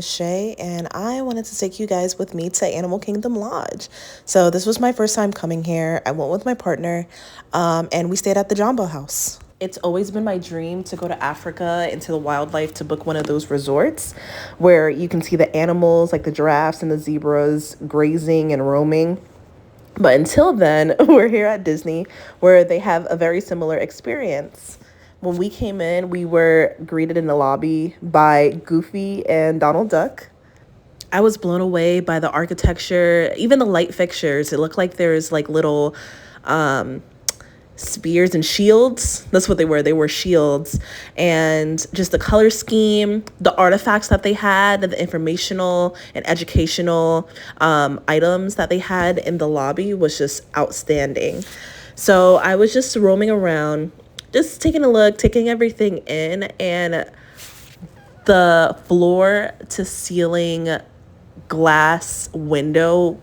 is Shay, and I wanted to take you guys with me to Animal Kingdom Lodge. So this was my first time coming here. I went with my partner, and we stayed at the Jumbo House. It's always been my dream to go to Africa and to the wildlife to book one of those resorts where you can see the animals like the giraffes and the zebras grazing and roaming. But until then, we're here at Disney where they have a very similar experience. When we came in, we were greeted in the lobby by Goofy and Donald Duck. I was blown away by the architecture, even the light fixtures. It looked like there's like little spears and shields. That's what they were. They were shields. And just the color scheme, the artifacts that they had, the informational and educational items that they had in the lobby was just outstanding. So I was just roaming around, just taking a look, taking everything in, and the floor to ceiling glass window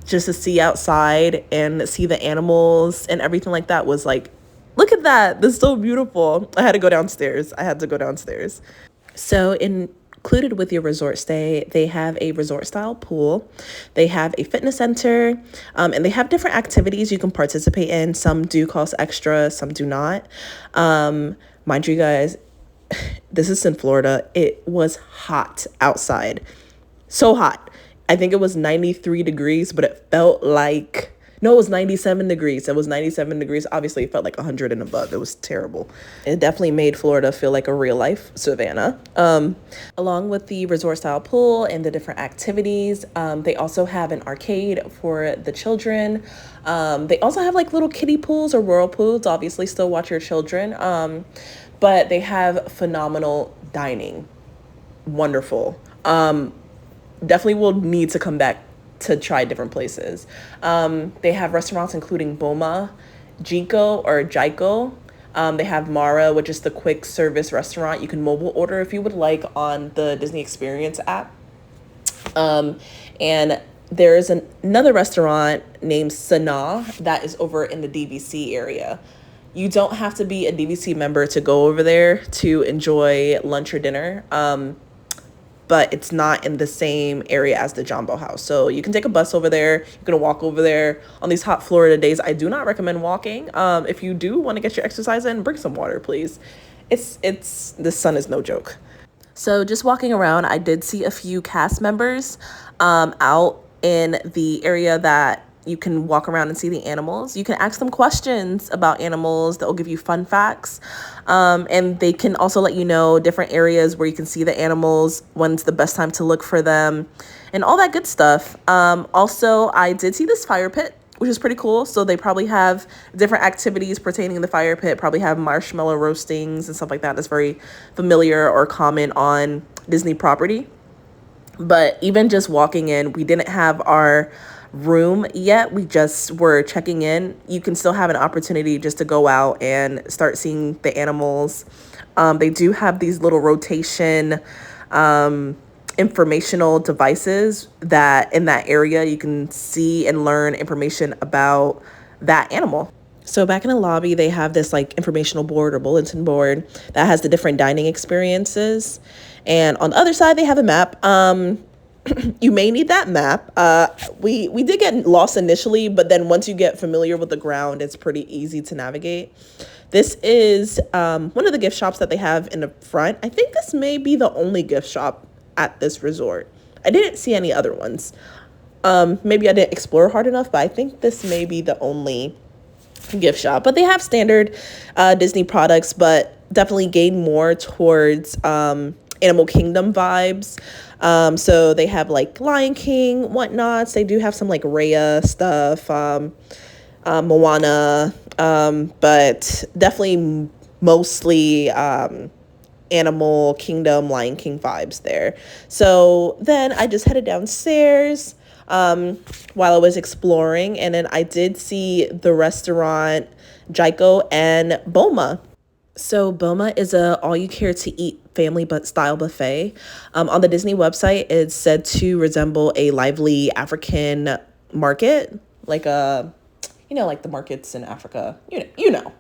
just to see outside and see the animals and everything like that was like, look at that. This is so beautiful. I had to go downstairs. So included with your resort stay, they have a resort style pool. They have a fitness center, and they have different activities you can participate in. Some do cost extra, some do not. Mind you guys, this is in Florida. It was hot outside. So hot. I think it was 93 degrees, but it felt like, no, it was 97 degrees. It was 97 degrees. Obviously, it felt like 100 and above. It was terrible. It definitely made Florida feel like a real life savannah. Along with the resort style pool and the different activities, they also have an arcade for the children. They also have like little kiddie pools or whirlpools. Obviously, still watch your children. But they have phenomenal dining. Wonderful. Definitely will need to come back to try different places. They have restaurants including Boma, Jiko or Jiko. They have Mara, which is the quick service restaurant. You can mobile order if you would like on the Disney Experience app. And there is another restaurant named Seswaa that is over in the DVC area. You don't have to be a DVC member to go over there to enjoy lunch or dinner. But it's not in the same area as the Jumbo House. So you can take a bus over there. You can walk over there. On these hot Florida days, I do not recommend walking. If you do want to get your exercise in, bring some water, please. The sun is no joke. So just walking around, I did see a few cast members out in the area that you can walk around and see the animals. You can ask them questions about animals that will give you fun facts. And they can also let you know different areas where you can see the animals, when's the best time to look for them, and all that good stuff. Also, I did see this fire pit, which is pretty cool. So they probably have different activities pertaining to the fire pit, probably have marshmallow roastings and stuff like that. That's very familiar or common on Disney property. But even just walking in, we didn't have our room yet. We just were checking in. You can still have an opportunity just to go out and start seeing the animals. They do have these little rotation informational devices that in that area you can see and learn information about that animal. So back in the lobby, they have this like informational board or bulletin board that has the different dining experiences. And on the other side, they have a map. You may need that map. We did get lost initially, but then once you get familiar with the ground, it's pretty easy to navigate. This is one of the gift shops that they have in the front. I think this may be the only gift shop at this resort. I didn't see any other ones. Maybe I didn't explore hard enough, but I think this may be the only gift shop. But they have standard Disney products, but definitely gain more towards Animal Kingdom vibes. So they have like Lion King, whatnots. They do have some like Raya stuff, Moana, but definitely mostly Animal Kingdom, Lion King vibes there. So then I just headed downstairs while I was exploring, and then I did see the restaurant Jiko and Boma. So Boma is a all-you-care-to-eat family style buffet. On the Disney website, it's said to resemble a lively African market, like like the markets in Africa. You know.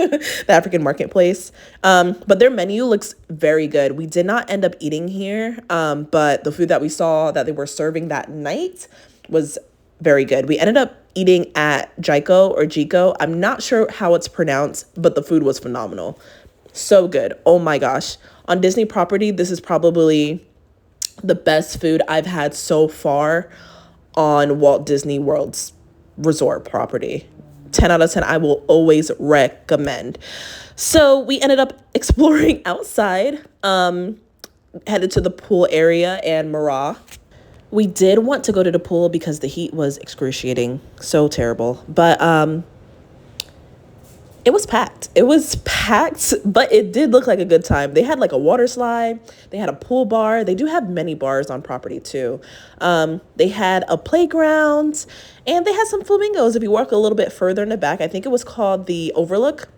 the African marketplace. But their menu looks very good. We did not end up eating here, but the food that we saw that they were serving that night was very good. We ended up eating at Jiko. I'm not sure how it's pronounced, but the food was phenomenal. So good. Oh my gosh. On Disney property, this is probably the best food I've had so far on Walt Disney World's resort property. 10 out of 10, I will always recommend. So we ended up exploring outside, headed to the pool area and Mara. We did want to go to the pool because the heat was excruciating, so terrible. But it was packed. It was packed, but it did look like a good time. They had like a water slide. They had a pool bar. They do have many bars on property too. They had a playground and they had some flamingos. If you walk a little bit further in the back, I think it was called the Overlook.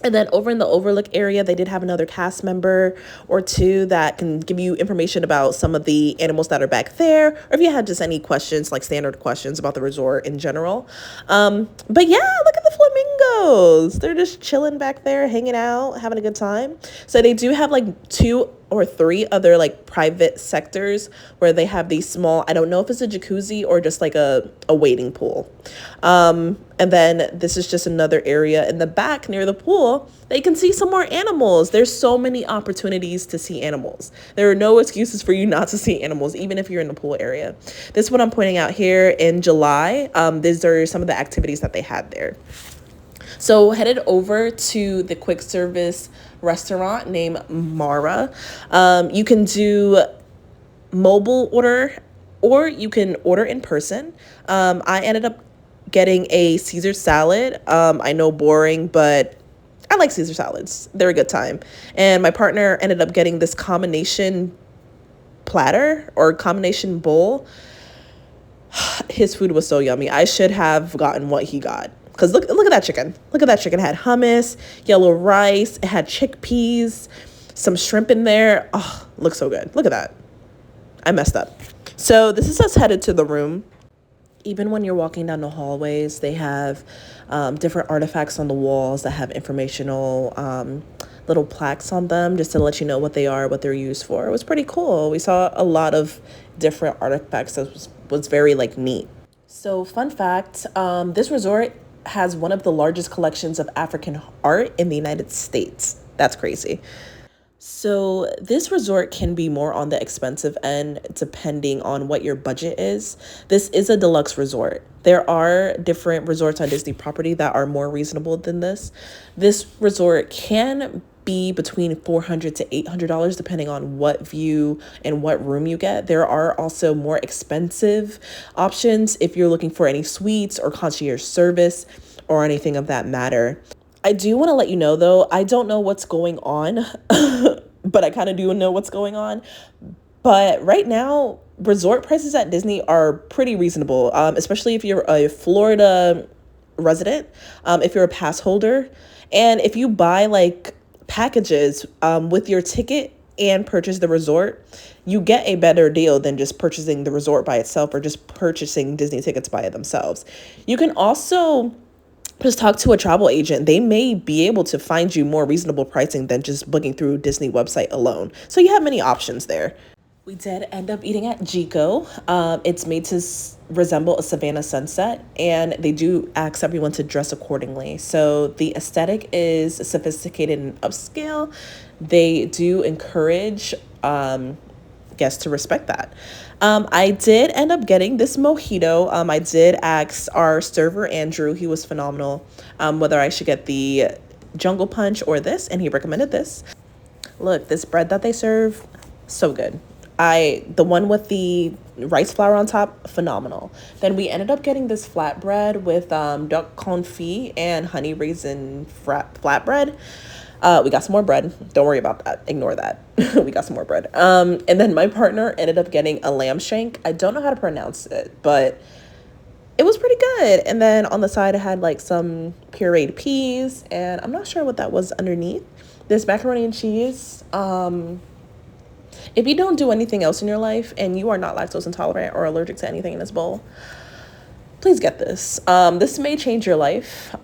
And then over in the Overlook area, they did have another cast member or two that can give you information about some of the animals that are back there. Or if you had just any questions, like standard questions about the resort in general. But yeah, look at the flamingos. They're just chilling back there, hanging out, having a good time. So they do have like 2 or 3 other like private sectors where they have these small, I don't know if it's a jacuzzi or just like a wading pool. And then this is just another area in the back near the pool. They can see some more animals. There's so many opportunities to see animals. There are no excuses for you not to see animals, even if you're in the pool area. This is what I'm pointing out here in July. These are some of the activities that they had there. So headed over to the quick service restaurant named Mara. You can do mobile order or you can order in person. I ended up getting a Caesar salad. I know, boring, but I like Caesar salads. They're a good time. And my partner ended up getting this combination platter or combination bowl. His food was so yummy. I should have gotten what he got. Because look at that chicken. Look at that chicken. It had hummus, yellow rice. It had chickpeas, some shrimp in there. Oh, looks so good. Look at that. I messed up. So this is us headed to the room. Even when you're walking down the hallways, they have different artifacts on the walls that have informational little plaques on them just to let you know what they are, what they're used for. It was pretty cool. We saw a lot of different artifacts that was very like neat. So fun fact, this resort has one of the largest collections of African art in the United States. That's crazy. So this resort can be more on the expensive end depending on what your budget is. This is a deluxe resort. There are different resorts on Disney property that are more reasonable than this. This resort can be between $400 to $800 depending on what view and what room you get. There are also more expensive options if you're looking for any suites or concierge service or anything of that matter. I do want to let you know though, I don't know what's going on, but I kind of do know what's going on. But right now, resort prices at Disney are pretty reasonable, especially if you're a Florida resident, if you're a pass holder, and if you buy like packages with your ticket and purchase the resort, you get a better deal than just purchasing the resort by itself or just purchasing Disney tickets by themselves. You can also just talk to a travel agent. They may be able to find you more reasonable pricing than just booking through Disney website alone. So you have many options there. We did end up eating at Jiko. It's made to resemble a Savannah sunset, and they do ask everyone to dress accordingly. So the aesthetic is sophisticated and upscale. They do encourage guests to respect that. I did end up getting this mojito. I did ask our server, Andrew, he was phenomenal, whether I should get the jungle punch or this, and he recommended this. Look, this bread that they serve, so good. The one with the rice flour on top, phenomenal. Then we ended up getting this flatbread with duck confit and Honey-Raisin flatbread. We got some more bread. Don't worry about that. Ignore that. We got some more bread. And then my partner ended up getting a lamb shank. I don't know how to pronounce it, but it was pretty good. And then on the side, it had like some pureed peas, and I'm not sure what that was underneath. This macaroni and cheese. If you don't do anything else in your life and you are not lactose intolerant or allergic to anything in this bowl, please get this. This may change your life.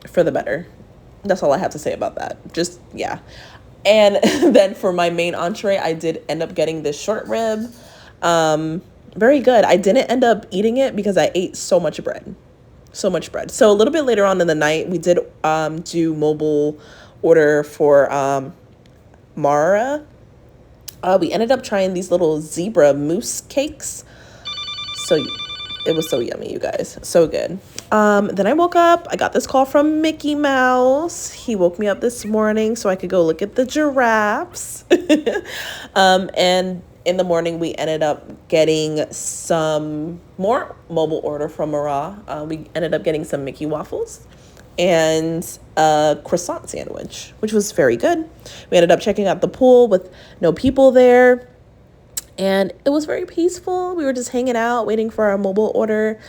for the better. That's all I have to say about that. Just, yeah. And then for my main entree, I did end up getting this short rib. Very good. I didn't end up eating it because I ate so much bread. So much bread. So a little bit later on in the night, we did do mobile order for Mara. We ended up trying these little zebra mousse cakes. So it was so yummy, you guys. So good. Then I woke up. I got this call from Mickey Mouse. He woke me up this morning so I could go look at the giraffes. And in the morning, we ended up getting some more mobile order from Mara. We ended up getting some Mickey waffles and a croissant sandwich, which was very good. We ended up checking out the pool with no people there. And it was very peaceful. We were just hanging out, waiting for our mobile order.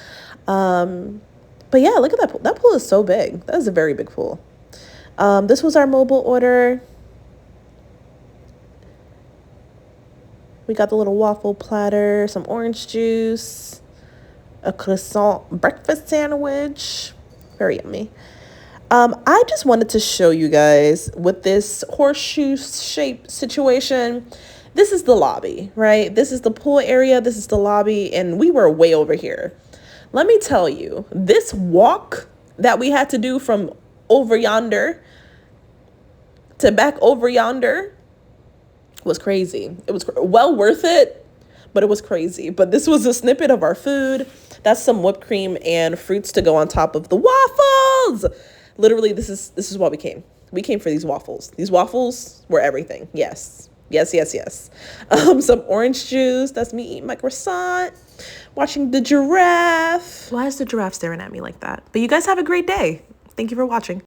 But yeah, look at that pool. That pool is so big. That is a very big pool. This was our mobile order. We got the little waffle platter, some orange juice, a croissant breakfast sandwich. Very yummy. I just wanted to show you guys with this horseshoe shape situation. This is the lobby, right? This is the pool area. This is the lobby. And we were way over here. Let me tell you, this walk that we had to do from over yonder to back over yonder was crazy. It was well worth it, but it was crazy. But this was a snippet of our food. That's some whipped cream and fruits to go on top of the waffles. Literally, this is why we came. We came for these waffles. These waffles were everything. Yes. Yes, yes, yes. Some orange juice. That's me eating my croissant. Watching the giraffe. Why is the giraffe staring at me like that? But you guys have a great day. Thank you for watching.